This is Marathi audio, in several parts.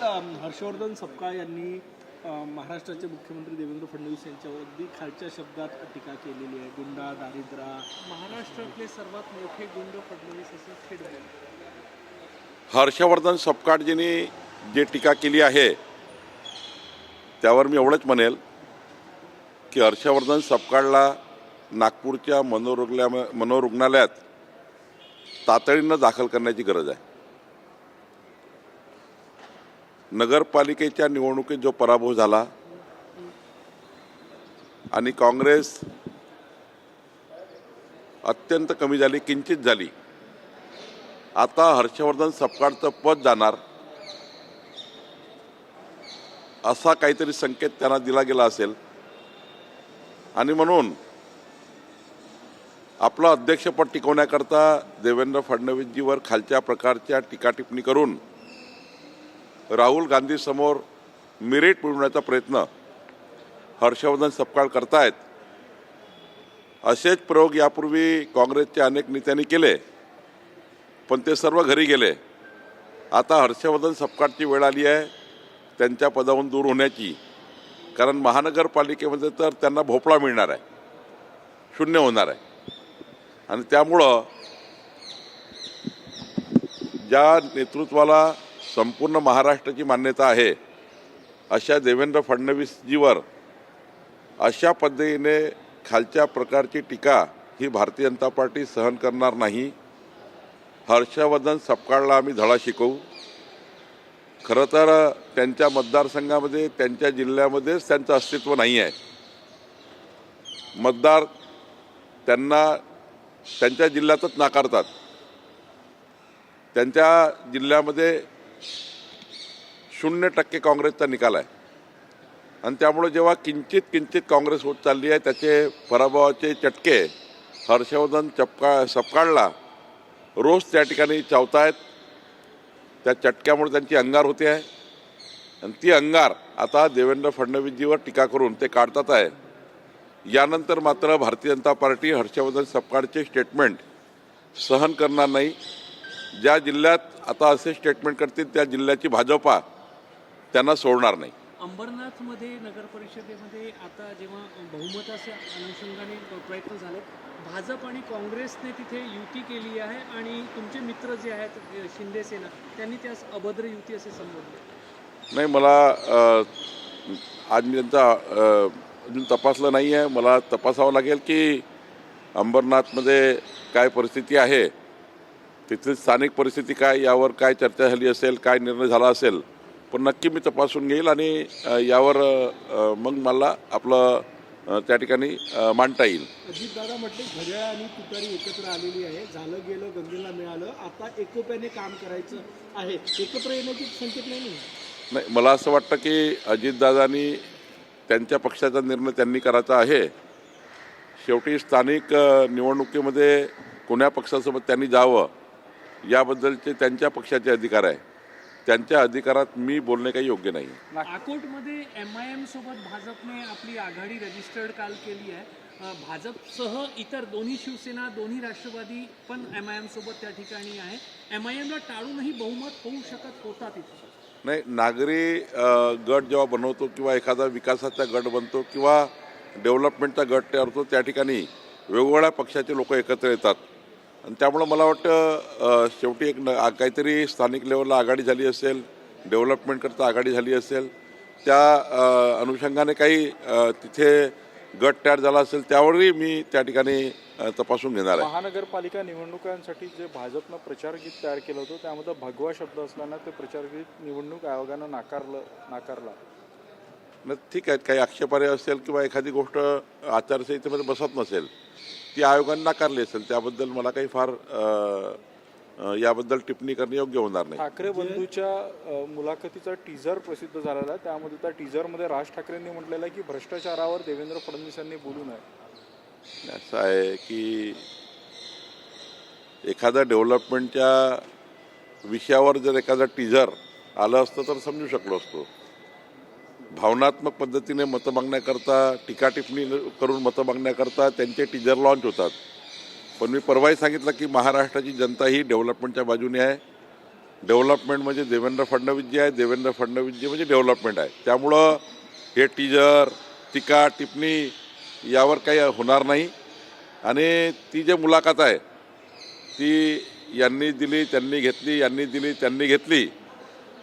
हर्षवर्धन सपकाळ यांनी महाराष्ट्राचे मुख्यमंत्री देवेंद्र फडणवीस यांच्यावर अगदी खालच्या शब्दात टीका केलेली आहे. गुंडा, दारिद्र्य, महाराष्ट्रातले सर्वात मोठे गुंड फडणवीस असे खेळले. हर्षवर्धन सपकाळजींनी जे टीका केली आहे त्यावर मी एवढंच म्हणेल की हर्षवर्धन सपकाळला नागपूरच्या मनोरुग्णालयात तातडीनं दाखल करण्याची गरज आहे. नगरपालिकेच्या निवडणुकीत जो पराभव झाला आणि काँग्रेस अत्यंत कमी झाली, किंचित झाली, आता हर्षवर्धन सपकाळचं पद जाणार असा काहीतरी संकेत त्यांना दिला गेला असेल आणि म्हणून आपलं अध्यक्षपद टिकवण्याकरता देवेंद्र फडणवीसजीवर खालच्या प्रकारच्या टीकाटिप्पणी करून राहुल गांधी समोर मिरिट मिळवण्याचा प्रयत्न हर्षवर्धन सपकाळ करतायत. असेच प्रयोग यापूर्वी काँग्रेसच्या अनेक नेत्यांनी केले, पण ते सर्व घरी गेले. आता हर्षवर्धन सपकाळची वेळ आली आहे त्यांच्या पदावरून दूर होण्याची, कारण महानगरपालिकेमध्ये तर त्यांना भोपळा मिळणार आहे, शून्य होणार आहे. आणि त्यामुळं ज्या नेतृत्वाला संपूर्ण महाराष्ट्राची मान्यता आहे अशा देवेंद्र फडणवीसजीवर अशा पद्धतीने खालच्या प्रकारची टीका ही भारतीय जनता पार्टी सहन करणार नाही. हर्षवर्धन सपकाळला आम्ही धडा शिकवू. खरं तर त्यांच्या मतदारसंघामध्ये, त्यांच्या जिल्ह्यामध्येच त्यांचं अस्तित्व नाही आहे. मतदार त्यांना त्यांच्या जिल्ह्यातच नाकारतात. त्यांच्या जिल्ह्यामध्ये 0% काँग्रेसचा निकाल आहे आणि त्यामुळे जेव्हा किंचित काँग्रेस होत चालली आहे त्याचे पराभवाचे चटके हर्षवर्धन सपकाळला रोज त्या ठिकाणी चावतायत. त्या चटक्यामुळे त्यांची अंगार होते आहे आणि ती अंगार आता देवेंद्र फडणवीसजीवर टीका करून ते काढतात आहे. यानंतर मात्र भारतीय जनता पार्टी हर्षवर्धन सपकाळचे स्टेटमेंट सहन करणार नाही. ज्या जिल्ह्यात आता असे स्टेटमेंट करतील त्या जिल्ह्याची भाजपा त्यांना सोडणार नाही. अंबरनाथमध्ये नगर परिषदेमध्ये आता जेव्हा बहुमताच्या अनुषंगाने प्रयत्न झाले, भाजप आणि काँग्रेसने तिथे युती केली आहे आणि तुमचे मित्र जे आहेत शिंदे सेना त्यांनी त्यास अभद्र युती असे संबोधले. नाही, मला आज मी त्यांचा अजून तपासलं नाही आहे. मला तपासावं लागेल की अंबरनाथमध्ये काय परिस्थिती आहे, तिथली स्थानिक परिस्थिती काय, यावर काय चर्चा झाली असेल, काय निर्णय झाला असेल, पण नक्की मी तपासून घेईल आणि यावर मग मला आपलं त्या ठिकाणी मांडता येईल. अजितदादा म्हटले घड्याळ आणि तुतारी एकत्र आलेली आहे, झालं गेलं गंगेला मिळालं, आता एकोप्याने काम करायचं आहे. एकत्र येण्याची संकेत नाही. नाही, मला असं वाटतं की अजितदादांनी त्यांच्या पक्षाचा निर्णय त्यांनी करायचा आहे. शेवटी स्थानिक निवडणुकीमध्ये कोण्या पक्षासोबत त्यांनी जावं याबद्दलचे त्यांच्या पक्षाचे अधिकार आहे. त्यांच्या अधिकारात मी बोलणे काही योग्य नाही. अकोटमध्ये MIM सोबत भाजपने आपली आघाडी रजिस्टर्ड काल केली आहे. भाजपसह इतर दोन्ही शिवसेना, दोन्ही राष्ट्रवादी पण MIM सोबत त्या ठिकाणी आहे. MIMला टाळूनही बहुमत होऊ शकत होता तिथे. नाही, नागरी गट जेव्हा बनवतो किंवा एखादा विकासाचा गट बनतो किंवा डेव्हलपमेंटचा गट तयार होतो, त्या ठिकाणी वेगवेगळ्या पक्षाचे लोक एकत्र येतात आणि त्यामुळं मला वाटतं शेवटी एक काहीतरी स्थानिक लेवलला आघाडी झाली असेल, डेव्हलपमेंटकरता आघाडी झाली असेल, त्या अनुषंगाने काही तिथे गट तयार झाला असेल, त्यावरही मी त्या ठिकाणी तपासून घेणार आहे. महानगरपालिका निवडणुकांसाठी जे भाजपनं प्रचारगीत तयार केलं होतं त्यामध्ये भगवा शब्द असल्यानं ते प्रचारगीत निवडणूक आयोगानं नाकारला. ठीक आहे, काही आक्षेपार्ह असेल किंवा एखादी गोष्ट आचारसंहितेमध्ये बसत नसेल ती आयोगाने नाकारली असेल, त्याबद्दल मला काही फार याबद्दल टिप्पणी करणे योग्य होणार नाही. ठाकरे बंधूच्या मुलाखतीचा टीझर प्रसिद्ध झालेला आहे. त्यामध्ये त्या टीझरमध्ये राज ठाकरेंनी म्हटलेलं आहे की भ्रष्टाचारावर देवेंद्र फडणवीसांनी बोलू नये. असं आहे की एखाद्या डेव्हलपमेंटच्या विषयावर जर एखादा टीझर आलं असतं तर समजू शकलो असतो. भावनात्मक पद्धतीने मतं मागण्याकरता, टीका टिप्पणी करून मतं मागण्याकरता त्यांचे टीजर लॉन्च होतात. पण मी परवाही सांगितलं की महाराष्ट्राची जनता ही डेव्हलपमेंटच्या बाजूने आहे. डेव्हलपमेंट म्हणजे देवेंद्र फडणवीसजी आहे, देवेंद्र फडणवीसजी म्हणजे डेव्हलपमेंट आहे. त्यामुळं हे टीजर, टीका टिप्पणी यावर काही होणार नाही. आणि ती जी मुलाखत आहे ती यांनी दिली त्यांनी घेतली, यांनी दिली त्यांनी घेतली,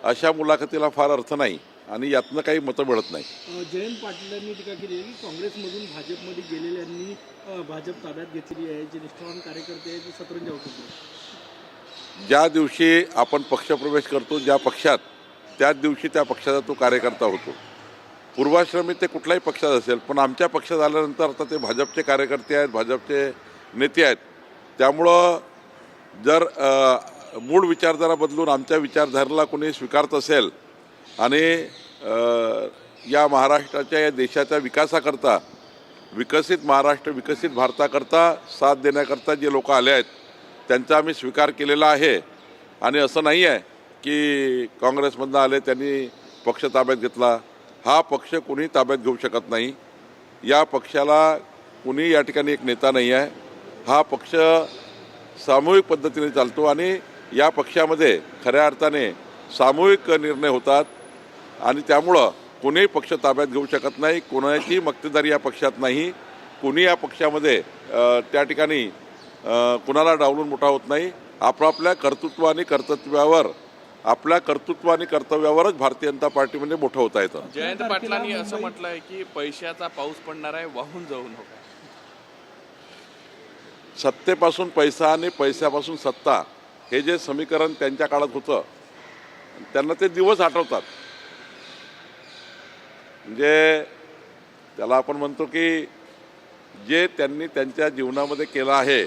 अशा मुलाखतीला फार अर्थ नाही आणि यातनं काही मतं मिळत नाही. जयंत पाटलांनी टीका केली आहे की काँग्रेसमधून भाजपमध्ये गेलेल्यांनी भाजप ताब्यात घेतली आहे, जे निष्ठावान कार्यकर्ते आहेत ते सतरंज उठवले. ज्या दिवशी आपण पक्षप्रवेश करतो ज्या पक्षात, त्याच दिवशी त्या पक्षाचा तो कार्यकर्ता होतो. पूर्वाश्रमी ते कुठल्याही पक्षात असेल, पण आमच्या पक्षात आल्यानंतर आता ते भाजपचे कार्यकर्ते आहेत, भाजपचे नेते आहेत. त्यामुळं जर मूळ विचारधारा बदलून आमच्या विचारधारेला कोणी स्वीकारत असेल आणि या महाराष्ट्राच्या या देशाच्या विकासाकरता, विकसित महाराष्ट्र विकसित भारताकरता साथ देण्याकरता जे लोक आले आहेत त्यांचा आम्ही स्वीकार केलेला आहे. आणि असं नाही आहे की काँग्रेसमधनं आले त्यांनी पक्ष ताब्यात घेतला. हा पक्ष कोणी ताब्यात घेऊ शकत नाही. या पक्षाला कोणी या ठिकाणी एक नेता नाही आहे. हा पक्ष सामूहिक पद्धतीने चालतो आणि या पक्षामध्ये खऱ्या अर्थाने सामूहिक निर्णय होतात आणि त्यामुळं कोणीही पक्ष ताब्यात घेऊ शकत नाही. कोणाची मक्तेदारी या पक्षात नाही. कोणी या पक्षामध्ये त्या ठिकाणी कुणाला डावलून मोठा होत नाही. आपापल्या कर्तृत्व आणि कर्तव्यावर, आपल्या कर्तृत्व आणि कर्तव्यावरच भारतीय जनता पार्टीमध्ये मोठं होता येतं. जयंत पाटलांनी असं म्हटलं आहे की पैशाचा पाऊस पडणार आहे, वाहून जाऊ नका. सत्तेपासून पैसा आणि पैशापासून सत्ता हे जे समीकरण त्यांच्या काळात होतं त्यांना ते दिवस आठवतात. म्हणजे त्याला आपण म्हणतो की जे त्यांनी त्यांच्या जीवनामध्ये केलं आहे,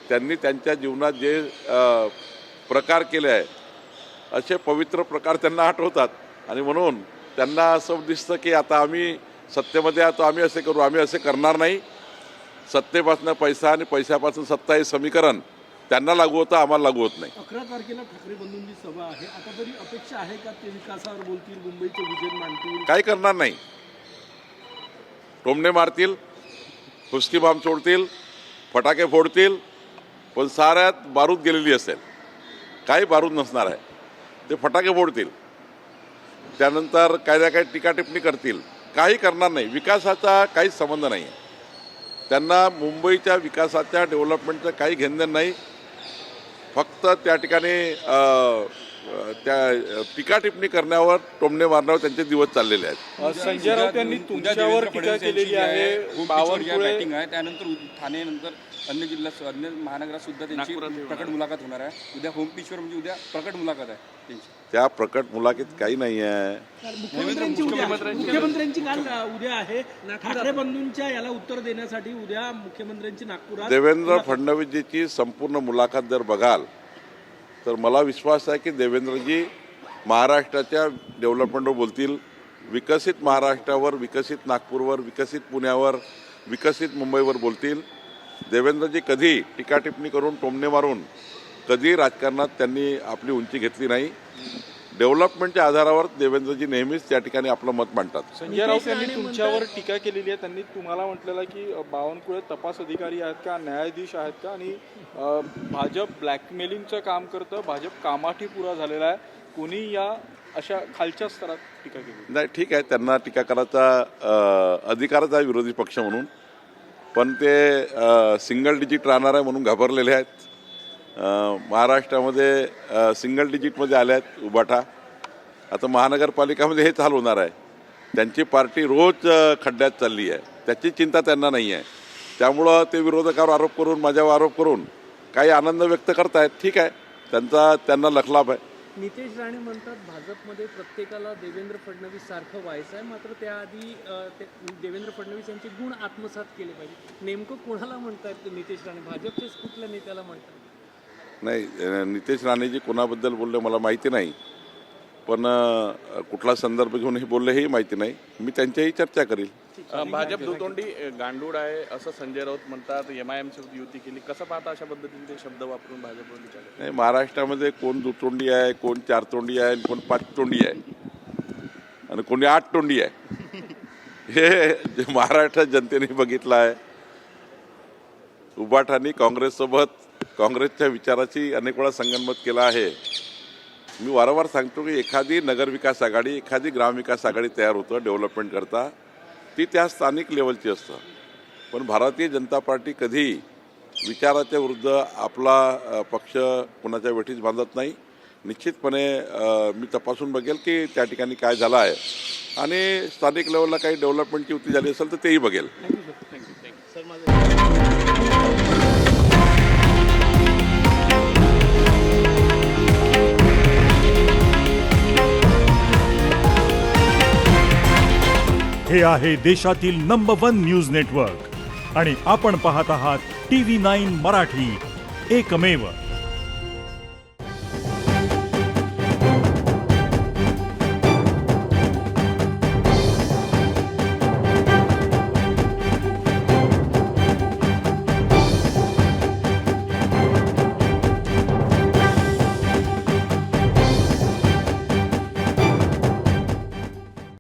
त्यांनी त्यांच्या जीवनात जे प्रकार केले आहे असे पवित्र प्रकार त्यांना आठवतात. आणि म्हणून त्यांना असं दिसतं की आता आम्ही सत्तेमध्ये आहोत, आम्ही असे करू, आम्ही असे करणार नाही. सत्तेपासून पैसा आणि पैशापासून सत्ता हे समीकरण त्यांना लागू होतं, आम्हाला लागू होत नाही. 11 तारखेला ठाकरे बंधूंची सभा आहे. आता तरी अपेक्षा आहे का ते विकासावर बोलतील, मुंबईचे विजन मांडतील? काही करणार नाही. टोमणे मारतील, हुसकी बॉम्ब सोडतील, फटाके फोडतील, पण साऱ्यात बारूद गेलेली असेल. काही बारूद नसणार आहे. ते फटाके फोडतील, त्यानंतर काय ना काय टीका टिप्पणी करतील. काही करणार नाही. विकासाचा काहीच संबंध नाही. त्यांना मुंबईच्या विकासाच्या डेव्हलपमेंटचं काही घेणं नाही. फक्त त्या ठिकाणी त्या टीका टिप्पणी करण्यावर, टोमणे मारण्यावर त्यांचे दिवस चाललेले आहेत. संजय राऊत यांनी तुमच्यावर टीका केलेली आहे. बावनकुळे बॅटिंग आहे, त्यानंतर ठाणे नंतर अन्य जिल्ह्यात, अन्य महानगरात सुद्धा त्यांची प्रकट मुलाखत होणार आहे. उद्या होम पिचवर म्हणजे उद्या प्रकट मुलाखत आहे त्यांची. त्या प्रकट मुलाखतीत काही नाही आहे. मुख्यमंत्र्यांची काल उद्या आहे. ठाकरे बंधूंच्या याला उत्तर देण्यासाठी उद्या मुख्यमंत्र्यांची नागपुरात. देवेंद्र फडणवीसजीची संपूर्ण मुलाखत जर बघाल तर मला विश्वास आहे की देवेंद्रजी महाराष्ट्राच्या डेव्हलपमेंटवर बोलतील. विकसित महाराष्ट्रावर, विकसित नागपूरवर, विकसित पुण्यावर, विकसित मुंबईवर बोलतील. देवेंद्रजी कधी टीका टिप्पणी करून, टोमणे मारून कधी राजकारणात त्यांनी आपली उंची घेतली नाही. डेव्हलपमेंटच्या आधारावर देवेंद्रजी नेहमीच त्या ठिकाणी आपलं मत मांडतात. संजय राऊत यांनी तुमच्यावर टीका केलेली आहे. त्यांनी तुम्हाला म्हटलेलं की बावनकुळे तपास अधिकारी आहेत का, न्यायाधीश आहेत का, आणि भाजप ब्लॅकमेलिंगचं काम करतं, भाजप कामाठी पुरा झालेला आहे, कोणी या अशा खालच्या स्तरात टीका केली नाही. ठीक आहे, त्यांना टीका करायचा अधिकारच आहे विरोधी पक्ष म्हणून. पण ते सिंगल डिजिट राहणार आहे म्हणून घाबरलेले आहेत. महाराष्ट्रामध्ये सिंगल डिजिटमध्ये आले आहेत उबाठा. आता महानगरपालिकामध्ये हे चालू होणार आहे. त्यांची पार्टी रोज खड्ड्यात चालली आहे. त्याची चिंता त्यांना नाही आहे. त्यामुळं ते विरोधकावर आरोप करून, माझ्यावर आरोप करून काही आनंद व्यक्त करतायत. ठीक आहे, त्यांना लखलाभ आहे. नितेश राणे म्हणतात भाजपमध्ये प्रत्येकाला देवेंद्र फडणवीस सारखं व्हायचं आहे, मात्र त्याआधी देवेंद्र फडणवीस यांचे गुण आत्मसात केले पाहिजे. नेमकं कोणाला म्हणतात नितेश राणे? भाजपच्याच कुठल्या नेत्याला म्हणतात? नाही, नितेश राणेजी कोणाबद्दल बोलले मला माहिती नाही. पण कुठला संदर्भ घेऊन हे बोलले हेही माहिती नाही. मी त्यांच्याही चर्चा करील. भाजप दुतोंडी गांडूळ आहे असं संजय राऊत म्हणतात. MIM सोबत युती केली, कसं पाहता अशा पद्धतीने ते शब्द वापरून भाजपवर विचार? नाही, महाराष्ट्रामध्ये कोण दुतोंडी आहे, कोण चारतोंडी आहे, कोण पाचतोंडी आहे आणि कोणी आठतोंडी आहे हे जे महाराष्ट्रात जनतेने बघितलं आहे. उबाठांनी काँग्रेससोबत, काँग्रेसच्या विचाराची अनेक वेळा संगनमत केलं आहे. मी वारंवार सांगतो की एखादी नगरविकास आघाडी, एखादी ग्रामविकास आघाडी तयार होतं डेव्हलपमेंट करता, ती त्या स्थानिक लेवलची असतं. पण भारतीय जनता पार्टी कधी विचाराच्या विरुद्ध आपला पक्ष कुणाच्या वेठीस बांधत नाही. निश्चितपणे मी तपासून बघेल की त्या ठिकाणी काय झालं आहे आणि स्थानिक लेवलला काही डेव्हलपमेंटची युती झाली असेल तर तेही बघेल. सर माझं हे आहे देशातील नंबर 1 न्यूज नेटवर्क आणि आपण पाहत आहात TV9 मराठी, एकमेव.